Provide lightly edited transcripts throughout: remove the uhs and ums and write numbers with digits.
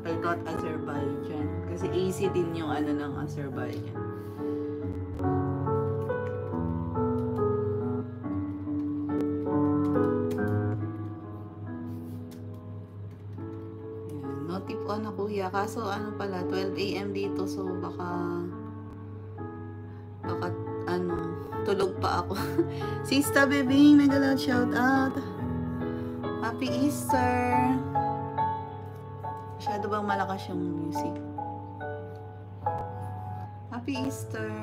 I thought Azerbaijan. Kasi AC din yung ano ng Azerbaijan. Ayan. No tip on na kuya. Kaso ano pala, 12 AM dito. So baka ano, tulog pa ako. Sista Bebing, mega loud shout out. Happy Easter. Masyado bang malakas yung music? Happy Easter.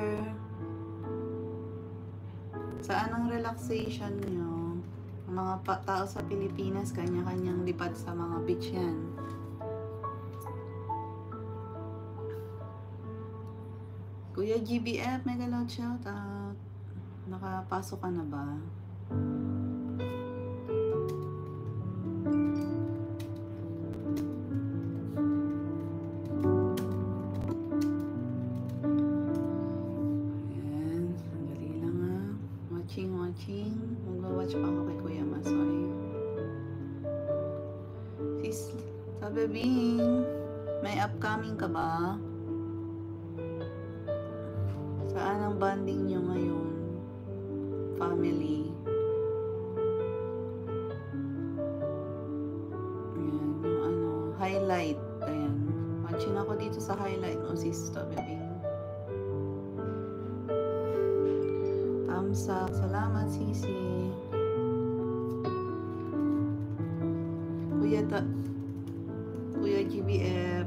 Saan ang relaxation nyo? Ang mga tao sa Pilipinas, kanya-kanyang lipad sa mga beach yan. Kuya GBF, mega loud shout out. Nakapasok ka na ba? Ayan, sandali lang ha. Watching. Mag-watch pa ako kay Kuya Masoy. Sis, sabi Bing, may upcoming ka ba? Saan ang bonding nyo ngayon? Family. Ayan, yung ano, highlight. Ayan. Watching ako dito sa highlight mo, sis, sabi Bing. Thumbs up. Salamat, Sisi. Kuya GBF.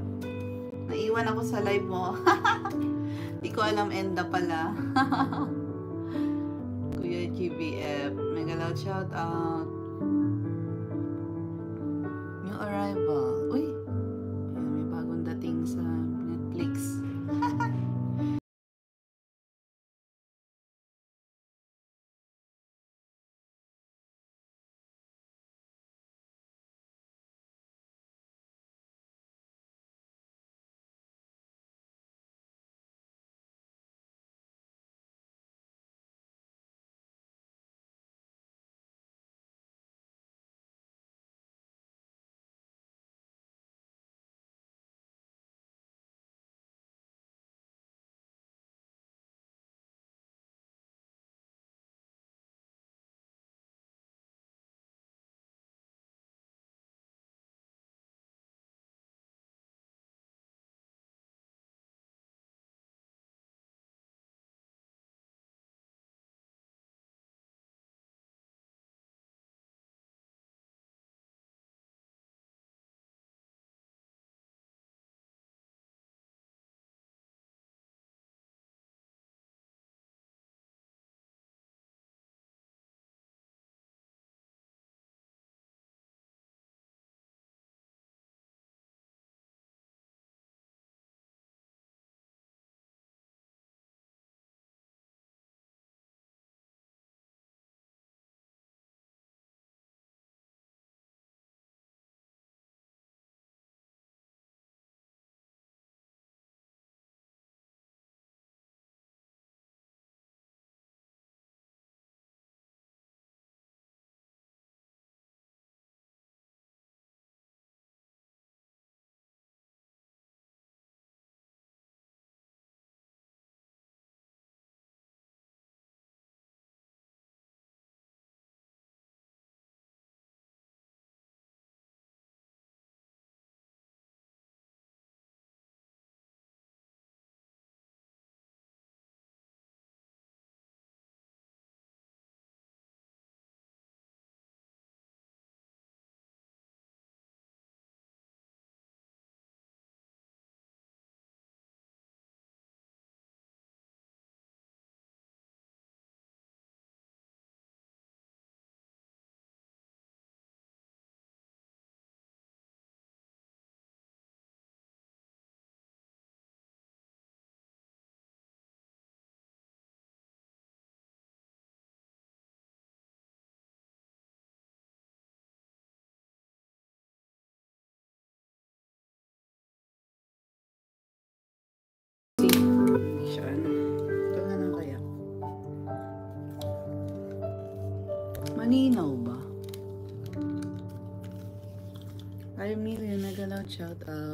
Naiwan ako sa live mo. Di ko alam enda pala. Kuya GBF. Mega loud shout out. New arrival. Uy. Ayan, may bagong dating sa Netflix. Malinaw ba? 5 million, mega loud shout out.